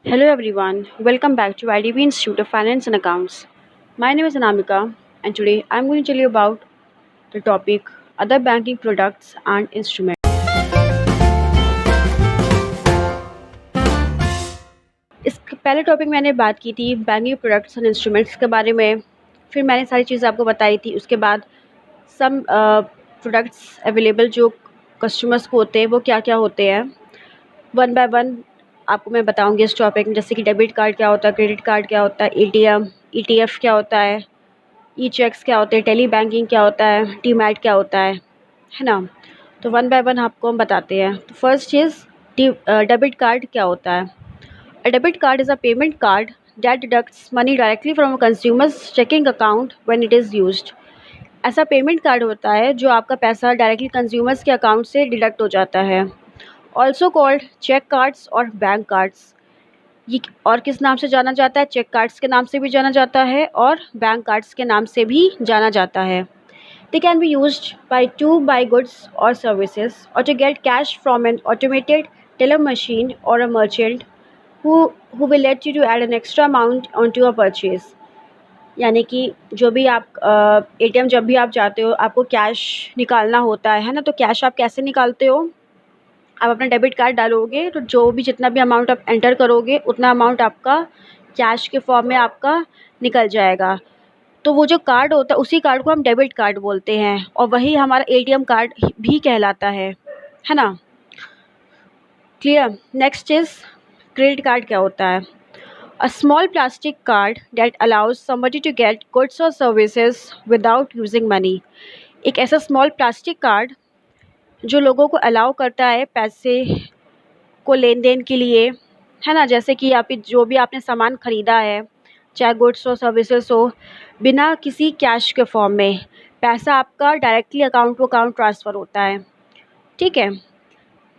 Hello everyone, welcome back to IDB Institute of Finance and Accounts. My name is Anamika and today I'm going to tell you about the topic other banking products and instruments. इस पहले topic मैंने बात की थी banking products and instruments के बारे में। फिर मैंने सारी चीज़ें आपको बताई थी। उसके बाद सम प्रोडक्ट्स अवेलेबल जो कस्टमर्स को होते हैं वो क्या क्या होते हैं, वन बाय वन आपको मैं बताऊंगी इस टॉपिक में। जैसे कि डेबिट कार्ड क्या होता है, क्रेडिट कार्ड क्या होता है, एटीएम, ईटीएफ क्या होता है, ई चेक्स क्या होते हैं, टेली बैंकिंग क्या होता है, डीमैट क्या होता है ना। तो वन बाय वन आपको हम बताते हैं। तो फर्स्ट चीज़ डेबिट कार्ड क्या होता है। A debit card is a payment card that deducts money directly from a consumer's checking account when it is used. ऐसा पेमेंट कार्ड होता है जो आपका पैसा डायरेक्टली कंज्यूमर्स के अकाउंट से डिडक्ट हो जाता है। ऑल्सो कॉल्ड चेक कार्ड्स और बैंक कार्ड्स। ये और किस नाम से जाना जाता है? चेक कार्ड्स के नाम से भी जाना जाता है और बैंक कार्ड्स के नाम से भी जाना जाता है। They can be used to buy goods or services or to get cash from an automated teller machine or a merchant who will let you to add an extra amount onto a purchase। यानी कि जो भी आप ATM जब भी आप जाते हो आपको कैश निकालना होता है ना। तो कैश आप कैसे निकालते हो? आप अपना डेबिट कार्ड डालोगे तो जो भी जितना भी अमाउंट आप एंटर करोगे उतना अमाउंट आपका कैश के फॉर्म में आपका निकल जाएगा। तो वो जो कार्ड होता है उसी कार्ड को हम डेबिट कार्ड बोलते हैं और वही हमारा एटीएम कार्ड भी कहलाता है ना। Clear. Next is credit card क्या होता है। A small plastic card that allows somebody to get goods और सर्विसेज विदाउट यूजिंग मनी। एक ऐसा स्मॉल प्लास्टिक कार्ड जो लोगों को अलाउ करता है पैसे को लेन देन के लिए, है ना। जैसे कि आप जो भी आपने सामान ख़रीदा है, चाहे गुड्स हो सर्विसेज हो, बिना किसी कैश के फॉर्म में पैसा आपका directly account to account transfer होता है। ठीक है।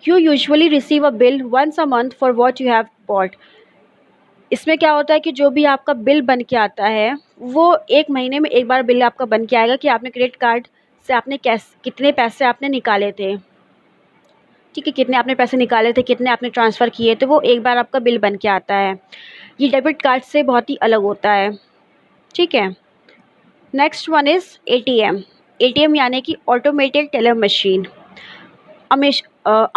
You usually receive a bill once a month for what you have bought. इसमें क्या होता है कि जो भी आपका बिल बन के आता है वो एक महीने में एक बार बिल आपका बन के आएगा कि आपने क्रेडिट कार्ड से आपने कितने पैसे आपने निकाले थे। ठीक है, कितने आपने पैसे निकाले थे, कितने आपने ट्रांसफ़र किए थे, वो एक बार आपका बिल बन के आता है। ये डेबिट कार्ड से बहुत ही अलग होता है। ठीक है। Next one is ATM. ATM यानी कि automated teller machine. A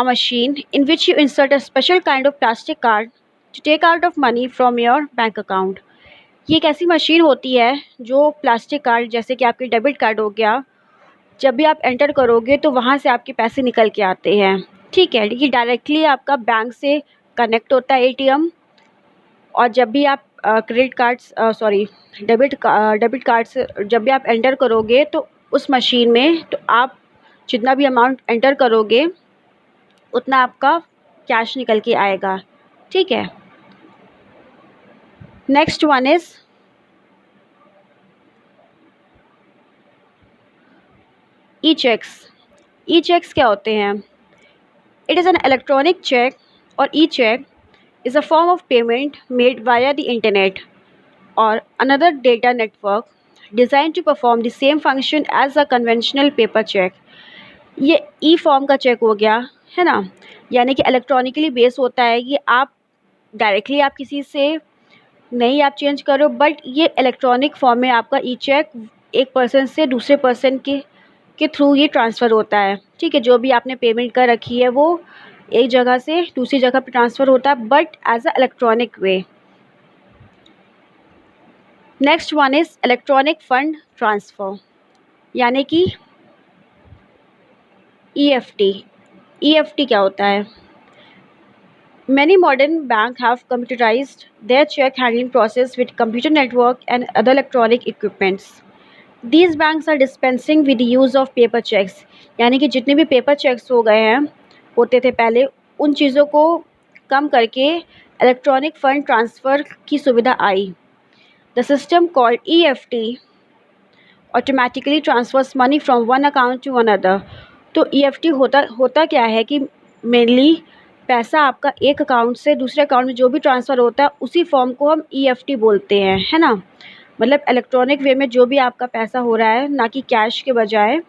machine in which you insert a special kind of plastic card to take out of money from your bank account। ये एक ऐसी मशीन होती है जो प्लास्टिक कार्ड जैसे कि आपके डेबिट कार्ड हो गया, जब भी आप एंटर करोगे तो वहाँ से आपके पैसे निकल के आते हैं। ठीक है। ये डायरेक्टली आपका बैंक से कनेक्ट होता है एटीएम। और जब भी आप credit cards sorry debit card से जब भी आप एंटर करोगे तो उस मशीन में तो आप जितना भी अमाउंट एंटर करोगे उतना आपका कैश निकल के आएगा। ठीक है। Next one is E cheques. E cheques क्या होते हैं? It is an electronic cheque और E cheque is a form of payment made via the internet or another data network designed to perform the same function as a conventional paper check। ये ई form का check हो गया, है ना। यानी कि electronically base होता है। ये आप डायरेक्टली आप किसी से नहीं आप चेंज करो, बट ये इलेक्ट्रॉनिक फॉर्म में आपका ई चेक एक पर्सन से दूसरे पर्सन के थ्रू ये ट्रांसफ़र होता है। ठीक है। जो भी आपने पेमेंट कर रखी है वो एक जगह से दूसरी जगह पे ट्रांसफ़र होता है, but as a electronic way. Next one is electronic fund transfer यानी कि ईएफटी। ईएफटी क्या होता है? Many modern bank have computerised their cheque handling process with computer network and other electronic equipments. These banks are dispensing with use of paper cheques. यानी कि जितने भी paper checks हो गए हैं होते थे पहले, उन चीज़ों को कम करके इलेक्ट्रॉनिक फ़ंड ट्रांसफ़र की सुविधा आई। The system called EFT automatically transfers money from one account to another. तो EFT होता क्या है कि मेनली पैसा आपका एक अकाउंट से दूसरे अकाउंट में जो भी ट्रांसफ़र होता है उसी फॉर्म को हम EFT बोलते हैं, है ना। मतलब इलेक्ट्रॉनिक वे में जो भी आपका पैसा हो रहा है, ना कि कैश के बजाय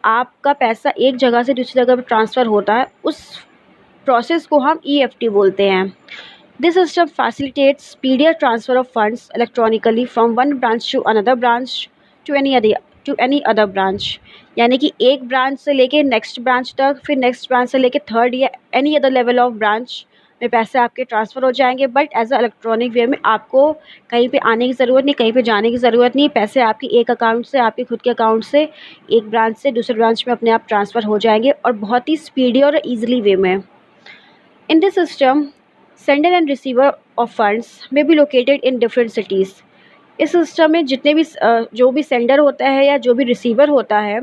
आपका पैसा एक जगह से दूसरी जगह पर ट्रांसफ़र होता है, उस प्रोसेस को हम EFT बोलते हैं। This system facilitates speedier transfer of funds electronically from one branch to another branch to any other branch. यानी कि एक ब्रांच से लेके नेक्स्ट ब्रांच तक, फिर नेक्स्ट ब्रांच से लेके थर्ड या any other level of branch में पैसे आपके ट्रांसफ़र हो जाएंगे, but as a electronic way में आपको कहीं पे आने की ज़रूरत नहीं, कहीं पे जाने की ज़रूरत नहीं। पैसे आपकी एक अकाउंट से, आपके खुद के अकाउंट से एक ब्रांच से दूसरे ब्रांच में अपने आप ट्रांसफ़र हो जाएंगे, और बहुत ही स्पीडी और ईजिली वे में। In this system, sender and receiver of funds may be located in different cities. इस सिस्टम में जितने भी जो भी सेंडर होता है या जो भी रिसीवर होता है,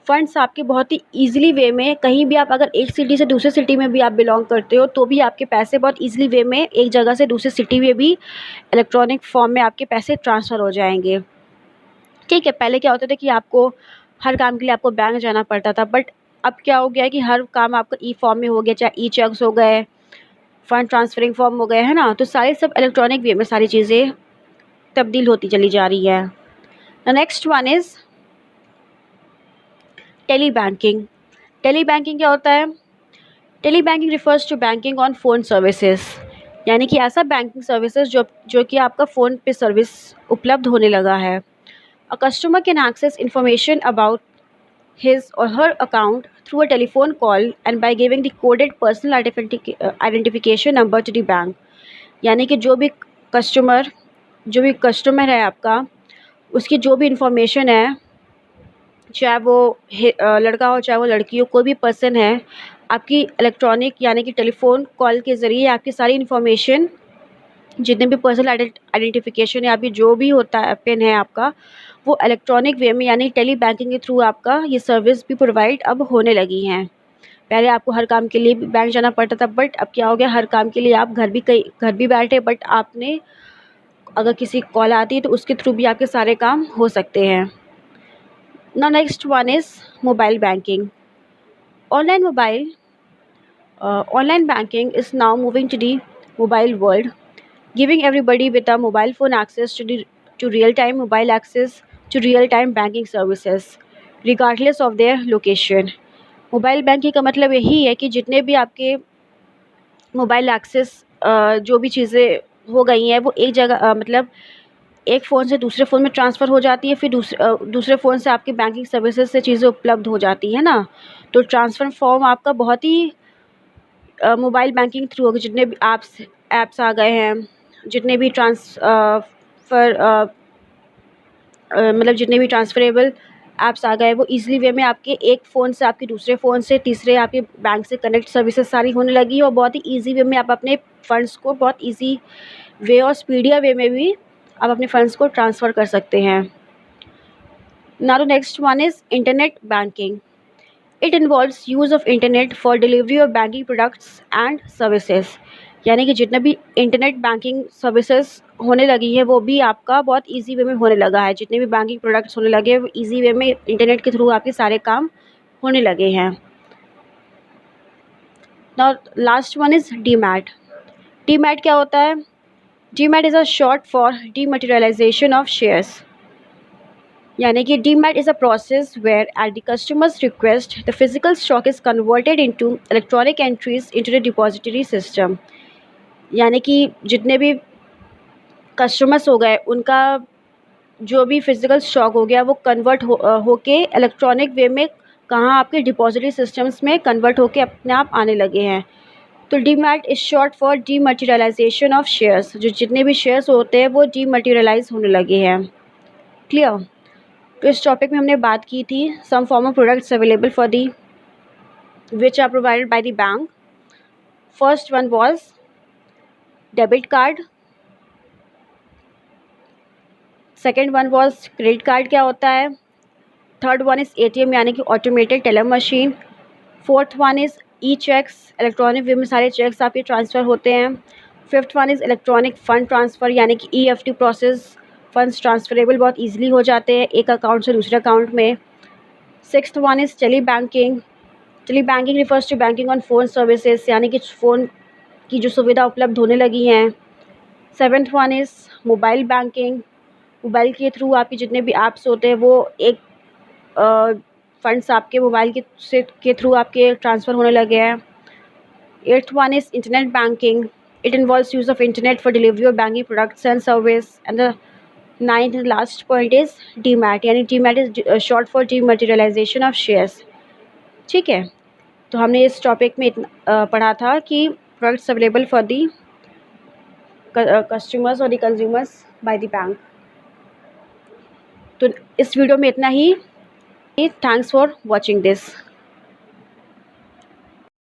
फंड्स आपके बहुत ही ईजिली वे में, कहीं भी आप अगर एक सिटी से दूसरे सिटी में भी आप बिलोंग करते हो तो भी आपके पैसे बहुत ईजिली वे में एक जगह से दूसरी सिटी में भी इलेक्ट्रॉनिक फॉर्म में आपके पैसे ट्रांसफ़र हो जाएंगे। ठीक है, पहले क्या होता था कि आपको हर काम के लिए आपको बैंक जाना पड़ता था, बट अब क्या हो गया है कि हर काम आपका ई फॉर्म में हो गया, चाहे ई चेक्स हो गए, फंड ट्रांसफरिंग फॉर्म हो गए, है ना। तो सारे सब इलेक्ट्रॉनिक वे में सारी चीज़ें तब्दील होती चली जा रही है। The next one is tele banking. Tele banking क्या होता है? Tele banking refers to banking on phone services, यानी कि ऐसा बैंकिंग सर्विसेज जो कि आपका फ़ोन पे सर्विस उपलब्ध होने लगा है। A customer can access information about his or her account through a telephone call and by giving the coded personal identification number to the bank। यानी कि जो भी कस्टमर है आपका, उसकी जो भी इंफॉर्मेशन है, चाहे वो लड़का हो चाहे वो लड़की हो, कोई भी पर्सन है, आपकी इलेक्ट्रॉनिक यानी कि टेलीफोन कॉल के ज़रिए आपकी सारी इन्फॉर्मेशन, जितने भी पर्सनल आइडेंटिफिकेशन है, आपकी जो भी होता है पिन है आपका, वो इलेक्ट्रॉनिक वे में यानी टेली बैंकिंग के थ्रू आपका ये सर्विस भी प्रोवाइड अब होने लगी हैं। पहले आपको हर काम के लिए भी बैंक जाना पड़ता था, बट अब क्या हो गया, हर काम के लिए आप घर भी बैठे, बट आपने अगर किसी कॉल आती है तो उसके थ्रू भी आपके सारे काम हो सकते हैं। Now next one is mobile banking. Online mobile online banking is now moving to the mobile world, giving everybody with a mobile phone access to real-time mobile access to real-time banking services, regardless of their location। Mobile banking का मतलब यही है कि जितने भी आपके mobile access जो भी चीज़ें हो गई हैं वो एक जगह मतलब एक फ़ोन से दूसरे फ़ोन में ट्रांसफ़र हो जाती है, फिर दूसरे फ़ोन से आपकी बैंकिंग सर्विसेज से चीज़ें उपलब्ध हो जाती है ना। तो ट्रांसफ़र फॉर्म आपका बहुत ही मोबाइल बैंकिंग थ्रू होगी। जितने भी ऐप्स आ गए हैं, जितने भी मतलब जितने भी ट्रांसफरेबल ऐप्स आ गए, वो ईज़िली वे में आपके एक फ़ोन से आपके दूसरे फ़ोन से तीसरे आपके बैंक से कनेक्ट सर्विसेज सारी होने लगी है, और बहुत ही ईज़ी वे में आप अपने फ़ंड्स को बहुत ईज़ी वे और स्पीडियर वे में भी आप अपने फ़ंड्स को ट्रांसफ़र कर सकते हैं। Now the next one is internet banking. It involves use of internet for delivery of banking products and services, यानी कि जितने भी इंटरनेट बैंकिंग सर्विसेज होने लगी है वो भी आपका बहुत इजी वे में होने लगा है। जितने भी बैंकिंग प्रोडक्ट्स होने लगे हैं वो ईजी वे में इंटरनेट के थ्रू आपके सारे काम होने लगे हैं। Now last one is demat. Demat क्या होता है? Demat is a short for dematerialisation of shares, यानी कि demat is a process where at the customer's request the physical stock is converted into electronic entries into the depository system. यानी कि जितने भी customers हो गए उनका जो भी फिजिकल स्टॉक हो गया वो कन्वर्ट होके इलेक्ट्रॉनिक वे में कहाँ आपके डिपॉजिटरी सिस्टम्स में कन्वर्ट होके अपने आप आने लगे हैं। तो demat is short for dematerialisation of shares, जो जितने भी शेयर्स होते हैं वो डीमटेरियलाइज होने लगे हैं। क्लियर? तो इस टॉपिक में हमने बात की थी some form of products available for the which are provided by the bank. First one was debit card, second one was credit card क्या होता है, थर्ड वन इज़ एटीएम यानी कि automated teller machine, fourth one is E cheques, electronic way में सारे cheques आपके transfer होते हैं, fifth one is electronic fund transfer यानी कि ईएफटी प्रोसेस, फंड्स ट्रांसफरेबल बहुत ईजिली हो जाते हैं एक अकाउंट से दूसरे अकाउंट में। Sixth one is tele banking. Tele banking refers to banking on phone services, यानी कि फ़ोन की जो सुविधा उपलब्ध होने लगी हैं। Seventh one is mobile banking. Mobile के थ्रू आपके जितने भी ऐप्स होते हैं वो एक फंड्स आपके मोबाइल के थ्रू आपके ट्रांसफ़र होने लगे हैं। Eighth one is internet banking. It involves use of internet for delivery of banking products and service. And the ninth and last point is demat, यानी demat is short for dematerialisation of shares. ठीक है, तो हमने इस topic में इतना पढ़ा था कि products available for the customers और the consumers by the bank. तो इस वीडियो में इतना ही। Thanks for watching this.